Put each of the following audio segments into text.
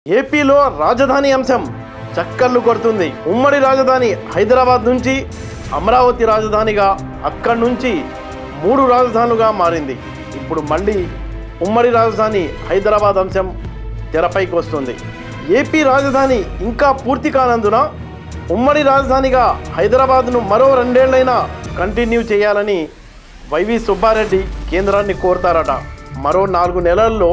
ఏపీలో రాజధాని అంశం చక్కర్లు కొడుతుంది. ఉమ్మడి రాజధాని హైదరాబాద్ నుంచి అమరావతి రాజధానిగా, అక్కడి నుంచి 3 రాజధానులుగా మారింది. ఇప్పుడు మళ్ళీ ఉమ్మడి రాజధాని హైదరాబాద్ అంశం తెరపైకి వస్తుంది. ఏపీ రాజధాని ఇంకా పూర్తి కానందున ఉమ్మడి రాజధానిగా హైదరాబాద్ను మరో 2 ఏళ్లైనా కంటిన్యూ చేయాలని వైవి సుబ్బారెడ్డి కేంద్రాన్ని కోరతారట. మరో 4 నెలల్లో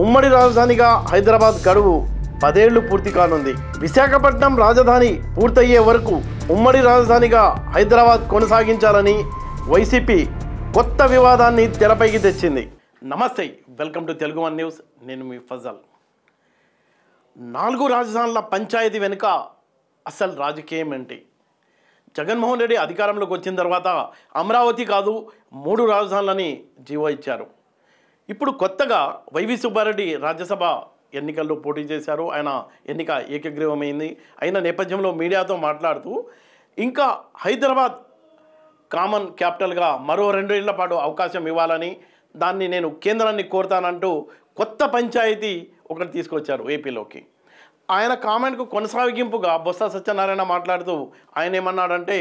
ఉమ్మడి రాజధానిగా హైదరాబాద్ గడువు 10 ఏళ్లు పూర్తి కానుంది. విశాఖపట్నం రాజధాని పూర్తయ్యే వరకు ఉమ్మడి రాజధానిగా హైదరాబాద్ కొనసాగించాలని వైసీపీ కొత్త వివాదాన్ని తెరపైకి తెచ్చింది. నమస్తే, welcome to Telugu one news. నేను మీ ఫజల్. 4 రాజధానుల పంచాయతీ వెనుక అసలు రాజకీయం ఏంటి? జగన్మోహన్ రెడ్డి అధికారంలోకి వచ్చిన తర్వాత అమరావతి కాదు 3 రాజధానులని జీవో ఇచ్చారు. ఇప్పుడు కొత్తగా వైవి సుబ్బారెడ్డి రాజ్యసభ ఎన్నికల్లో పోటీ చేశారు. ఆయన ఎన్నిక ఏకగ్రీవమైంది. అయిన నేపథ్యంలో మీడియాతో మాట్లాడుతూ ఇంకా హైదరాబాద్ కామన్ క్యాపిటల్గా మరో 2 ఏళ్ల పాటు అవకాశం ఇవ్వాలని, దాన్ని నేను కేంద్రాన్ని కోరుతానంటూ కొత్త పంచాయతీ ఒకటి తీసుకొచ్చారు ఏపీలోకి. ఆయన కామెంట్కు కొనసాగింపుగా బొత్స సత్యనారాయణ మాట్లాడుతూ ఆయన ఏమన్నాడంటే,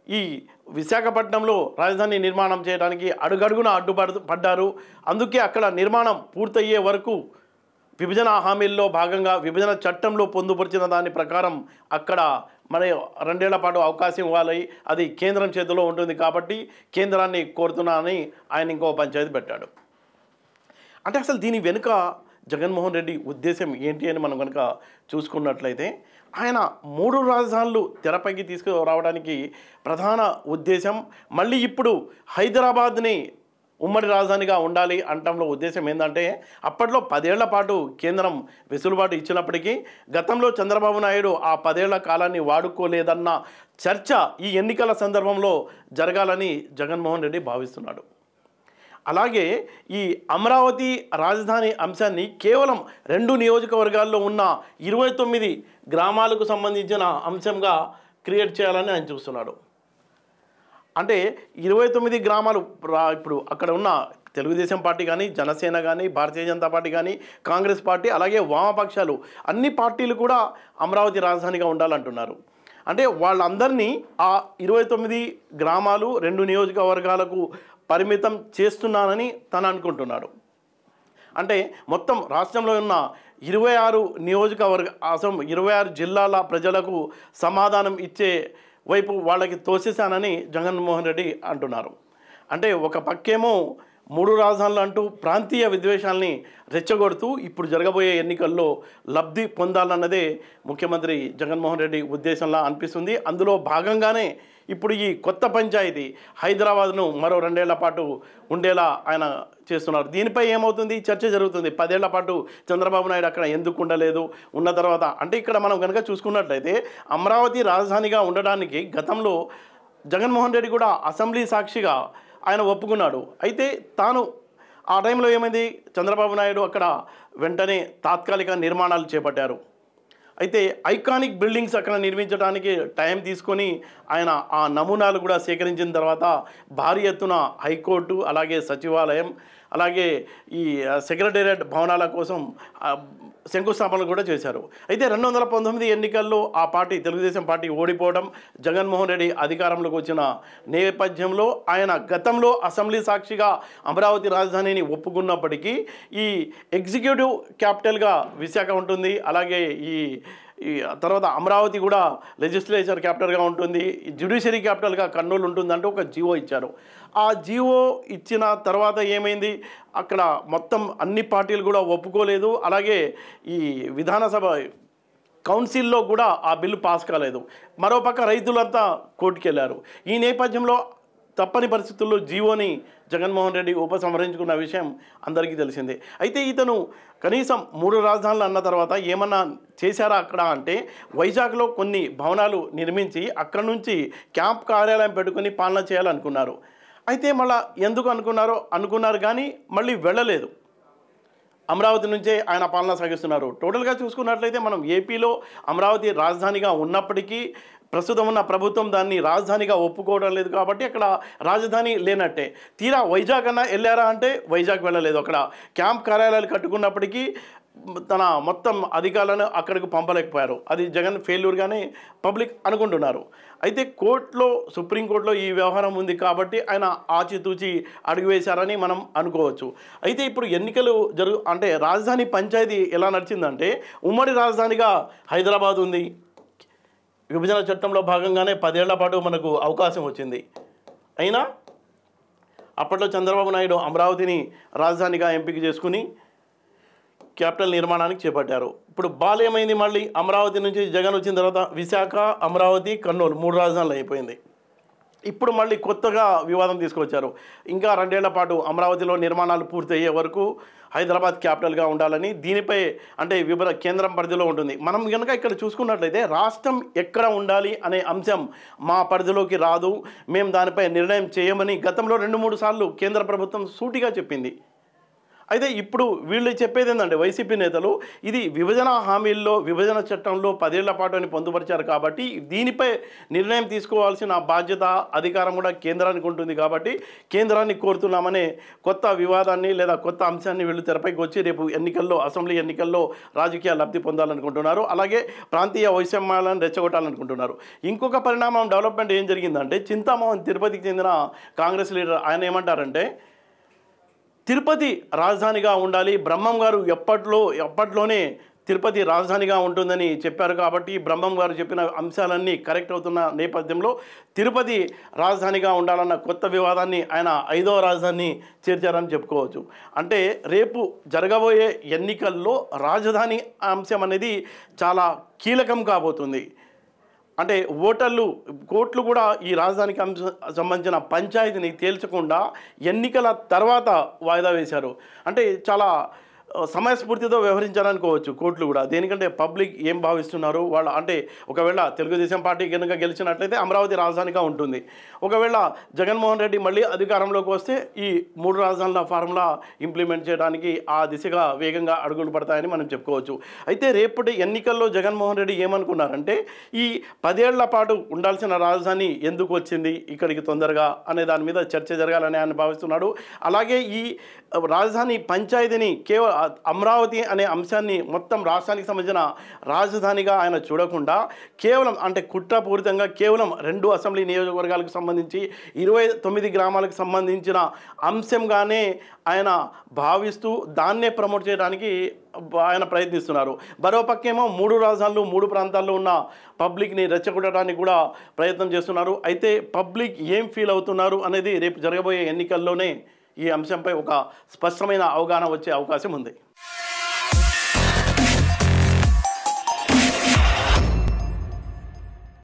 ఈ విశాఖపట్నంలో రాజధాని నిర్మాణం చేయడానికి అడుగడుగున పడ్డారు. అందుకే అక్కడ నిర్మాణం పూర్తయ్యే వరకు విభజన హామీల్లో భాగంగా విభజన చట్టంలో పొందుపరిచిన దాని ప్రకారం అక్కడ మరి 2 ఏళ్ల పాటు అవకాశం ఇవ్వాలి, అది కేంద్రం చేతిలో ఉంటుంది కాబట్టి కేంద్రాన్ని కోరుతున్నా అని ఆయన ఇంకో పంచాయతీ పెట్టాడు. అంటే అసలు దీని వెనుక జగన్మోహన్ రెడ్డి ఉద్దేశం ఏంటి అని మనం కనుక చూసుకున్నట్లయితే, ఆయన 3 రాజధానులు తెరపైకి తీసుకురావడానికి ప్రధాన ఉద్దేశం మళ్ళీ ఇప్పుడు హైదరాబాద్ని ఉమ్మడి రాజధానిగా ఉండాలి అంటంలో ఉద్దేశం ఏంటంటే, అప్పట్లో 10 ఏళ్ల పాటు కేంద్రం వెసులుబాటు ఇచ్చినప్పటికీ గతంలో చంద్రబాబు నాయుడు ఆ 10 ఏళ్ల కాలాన్ని వాడుకోలేదన్న చర్చ ఈ ఎన్నికల సందర్భంలో జరగాలని జగన్మోహన్ రెడ్డి భావిస్తున్నాడు. అలాగే ఈ అమరావతి రాజధాని అంశాన్ని కేవలం 2 నియోజకవర్గాల్లో ఉన్న 29 గ్రామాలకు సంబంధించిన అంశంగా క్రియేట్ చేయాలని ఆయన చూస్తున్నాడు. అంటే 29 గ్రామాలు ఇప్పుడు అక్కడ ఉన్న తెలుగుదేశం పార్టీ కానీ, జనసేన కానీ, భారతీయ జనతా పార్టీ కానీ, కాంగ్రెస్ పార్టీ, అలాగే వామపక్షాలు అన్ని పార్టీలు కూడా అమరావతి రాజధానిగా ఉండాలంటున్నారు. అంటే వాళ్ళందరినీ ఆ 29 గ్రామాలు 2 నియోజకవర్గాలకు పరిమితం చేస్తున్నానని తను అనుకుంటున్నాడు. అంటే మొత్తం రాష్ట్రంలో ఉన్న 26 జిల్లాల ప్రజలకు సమాధానం ఇచ్చే వైపు వాళ్ళకి తోసేశానని జగన్మోహన్ రెడ్డి అంటున్నారు. అంటే ఒక పక్కేమో 3 రాజధానులు అంటూ ప్రాంతీయ విద్వేషాలని రెచ్చగొడుతూ ఇప్పుడు జరగబోయే ఎన్నికల్లో లబ్ధి పొందాలన్నదే ముఖ్యమంత్రి జగన్మోహన్ రెడ్డి ఉద్దేశంలా అనిపిస్తుంది. అందులో భాగంగానే ఇప్పుడు ఈ కొత్త పంచాయతీ హైదరాబాద్ను మరో 2 ఏళ్ల పాటు ఉండేలా ఆయన చేస్తున్నారు. దీనిపై ఏమవుతుంది? చర్చ జరుగుతుంది. 10 ఏళ్ల పాటు చంద్రబాబు నాయుడు అక్కడ ఎందుకు ఉండలేదు, ఉన్న తర్వాత అంటే ఇక్కడ మనం కనుక చూసుకున్నట్లయితే అమరావతి రాజధానిగా ఉండడానికి గతంలో జగన్మోహన్ రెడ్డి కూడా అసెంబ్లీ సాక్షిగా ఆయన ఒప్పుకున్నాడు. అయితే తాను ఆ టైంలో ఏమైంది, చంద్రబాబు నాయుడు అక్కడ వెంటనే తాత్కాలిక నిర్మాణాలు చేపట్టారు. అయితే ఐకానిక్ బిల్డింగ్స్ అక్కడ నిర్మించడానికి టైం తీసుకొని ఆయన ఆ నమూనాలు కూడా సేకరించిన తర్వాత భారీ ఎత్తున హైకోర్టు, అలాగే సచివాలయం, అలాగే ఈ సెక్రటేరియట్ భవనాల కోసం శంకుస్థాపనలు కూడా చేశారు. అయితే 2019 ఎన్నికల్లో ఆ పార్టీ తెలుగుదేశం పార్టీ ఓడిపోవడం, జగన్మోహన్ రెడ్డి అధికారంలోకి వచ్చిన నేపథ్యంలో ఆయన గతంలో అసెంబ్లీ సాక్షిగా అమరావతి రాజధానిని ఒప్పుకున్నప్పటికీ ఈ ఎగ్జిక్యూటివ్ క్యాపిటల్గా విశాఖ ఉంటుంది, అలాగే ఈ తర్వాత అమరావతి కూడా లెజిస్లేచర్ క్యాపిటల్గా ఉంటుంది, జ్యుడిషియరీ క్యాపిటల్గా కర్నూలు ఉంటుందంటూ ఒక జీవో ఇచ్చారు. ఆ జీవో ఇచ్చిన తర్వాత ఏమైంది, అక్కడ మొత్తం అన్ని పార్టీలు కూడా ఒప్పుకోలేదు. అలాగే ఈ విధానసభ కౌన్సిల్లో కూడా ఆ బిల్లు పాస్ కాలేదు. మరోపక్క రైతులంతా కోర్టుకు వెళ్ళారు. ఈ నేపథ్యంలో తప్పని పరిస్థితుల్లో జీవోని జగన్మోహన్ రెడ్డి ఉపసంహరించుకున్న విషయం అందరికీ తెలిసిందే. అయితే ఇతను కనీసం 3 రాజధానులు అన్న తర్వాత ఏమన్నా చేశారా అక్కడ అంటే, వైజాగ్లో కొన్ని భవనాలు నిర్మించి అక్కడ నుంచి క్యాంప్ కార్యాలయం పెట్టుకొని పాలన చేయాలనుకున్నారు. అయితే మళ్ళీ ఎందుకు అనుకున్నారు కానీ మళ్ళీ వెళ్ళలేదు. అమరావతి నుంచే ఆయన పాలన సాగిస్తున్నారు. టోటల్గా చూసుకున్నట్లయితే మనం ఏపీలో అమరావతి రాజధానిగా ఉన్నప్పటికీ ప్రస్తుతం ఉన్న ప్రభుత్వం దాన్ని రాజధానిగా ఒప్పుకోవడం లేదు కాబట్టి అక్కడ రాజధాని లేనట్టే. తీరా వైజాగ్ అన్న వెళ్ళారా అంటే వైజాగ్ వెళ్ళలేదు. అక్కడ క్యాంప్ కార్యాలయాలు కట్టుకున్నప్పటికీ తన మొత్తం అధికారులను అక్కడికి పంపలేకపోయారు. అది జగన్ ఫెయిల్యూర్గానే పబ్లిక్ అనుకుంటున్నారు. అయితే కోర్టులో, సుప్రీంకోర్టులో ఈ వ్యవహారం ఉంది కాబట్టి ఆయన ఆచితూచి అడుగు వేశారని మనం అనుకోవచ్చు. అయితే ఇప్పుడు ఎన్నికలు అంటే రాజధాని పంచాయతీ ఎలా నడిచిందంటే, ఉమ్మడి రాజధానిగా హైదరాబాద్ ఉంది. విభజన చట్టంలో భాగంగానే 10 ఏళ్ల పాటు మనకు అవకాశం వచ్చింది. అయినా అప్పట్లో చంద్రబాబు నాయుడు అమరావతిని రాజధానిగా ఎంపిక చేసుకుని క్యాపిటల్ నిర్మాణానికి చేపట్టారు. ఇప్పుడు ఏమైంది, మళ్ళీ అమరావతి నుంచి జగన్ వచ్చిన తర్వాత విశాఖ, అమరావతి, కర్నూలు 3 రాజధానులు అయిపోయింది. ఇప్పుడు మళ్ళీ కొత్తగా వివాదం తీసుకొచ్చారు. ఇంకా 2 ఏళ్ల పాటు అమరావతిలో నిర్మాణాలు పూర్తయ్యే వరకు హైదరాబాద్ క్యాపిటల్గా ఉండాలని, దీనిపై అంటే కేంద్రం పరిధిలో ఉంటుంది. మనం కనుక ఇక్కడ చూసుకున్నట్లయితే రాష్ట్రం ఎక్కడ ఉండాలి అనే అంశం మా పరిధిలోకి రాదు, మేము దానిపై నిర్ణయం చేయమని గతంలో 2-3 సార్లు కేంద్ర ప్రభుత్వం సూటిగా చెప్పింది. అయితే ఇప్పుడు వీళ్ళు చెప్పేది ఏంటంటే, వైసీపీ నేతలు ఇది విభజన హామీల్లో, విభజన చట్టంలో 10 ఏళ్ల పాటు అని పొందుపరిచారు కాబట్టి దీనిపై నిర్ణయం తీసుకోవాల్సిన బాధ్యత, అధికారం కూడా కేంద్రానికి ఉంటుంది కాబట్టి కేంద్రాన్ని కోరుతున్నామనే కొత్త వివాదాన్ని లేదా కొత్త అంశాన్ని వీళ్ళు తెరపైకి వచ్చి రేపు ఎన్నికల్లో, అసెంబ్లీ ఎన్నికల్లో రాజకీయ లబ్ధి పొందాలనుకుంటున్నారు. అలాగే ప్రాంతీయ వైషమ్యాలను రెచ్చగొట్టాలనుకుంటున్నారు. ఇంకొక పరిణామం, డెవలప్మెంట్ ఏం జరిగిందంటే, చింతామోహన్, తిరుపతికి చెందిన కాంగ్రెస్ లీడర్, ఆయన ఏమంటారంటే తిరుపతి రాజధానిగా ఉండాలి, బ్రహ్మం గారు ఎప్పట్లోనే తిరుపతి రాజధానిగా ఉంటుందని చెప్పారు కాబట్టి బ్రహ్మం గారు చెప్పిన అంశాలన్నీ కరెక్ట్ అవుతున్న నేపథ్యంలో తిరుపతి రాజధానిగా ఉండాలన్న కొత్త వివాదాన్ని ఆయన 5వ రాజధాని చేర్చారని చెప్పుకోవచ్చు. అంటే రేపు జరగబోయే ఎన్నికల్లో రాజధాని అంశం అనేది చాలా కీలకం కాబోతుంది. అంటే కోర్టులు కూడా ఈ రాజధానికి సంబంధించిన పంచాయతీని తేల్చకుండా ఎన్నికల తర్వాత వాయిదా వేశారు. అంటే చాలా సమయస్ఫూర్తితో వ్యవహరించాలనుకోవచ్చు కోర్టులు కూడా. దేనికంటే పబ్లిక్ ఏం భావిస్తున్నారు వాళ్ళు, అంటే ఒకవేళ తెలుగుదేశం పార్టీ కనుక గెలిచినట్లయితే అమరావతి రాజధానిగా ఉంటుంది. ఒకవేళ జగన్మోహన్ రెడ్డి మళ్ళీ అధికారంలోకి వస్తే ఈ 3 రాజధానుల ఫార్ములా ఇంప్లిమెంట్ చేయడానికి ఆ దిశగా వేగంగా అడుగులు పడతాయని మనం చెప్పుకోవచ్చు. అయితే రేపటి ఎన్నికల్లో జగన్మోహన్ రెడ్డి ఏమనుకున్నారంటే, ఈ 10 ఏళ్ల పాటు ఉండాల్సిన రాజధాని ఎందుకు వచ్చింది ఇక్కడికి తొందరగా అనే దాని మీద చర్చ జరగాలని ఆయన భావిస్తున్నాడు. అలాగే ఈ రాజధాని పంచాయతీని కేవలం అమరావతి అనే అంశాన్ని మొత్తం రాష్ట్రానికి సంబంధించిన రాజధానిగా ఆయన చూడకుండా కేవలం అంటే కుట్రపూరితంగా కేవలం 2 అసెంబ్లీ నియోజకవర్గాలకు సంబంధించి 29 గ్రామాలకు సంబంధించిన అంశంగానే ఆయన భావిస్తూ దాన్నే ప్రమోట్ చేయడానికి ఆయన ప్రయత్నిస్తున్నారు. మరోపక్కేమో 3 రాజధానులు 3 ప్రాంతాల్లో ఉన్న పబ్లిక్ని రెచ్చగొట్టడానికి కూడా ప్రయత్నం చేస్తున్నారు. అయితే పబ్లిక్ ఏం ఫీల్ అవుతున్నారు అనేది రేపు జరగబోయే ఎన్నికల్లోనే ఈ అంశంపై ఒక స్పష్టమైన అవగాహన వచ్చే అవకాశం ఉంది.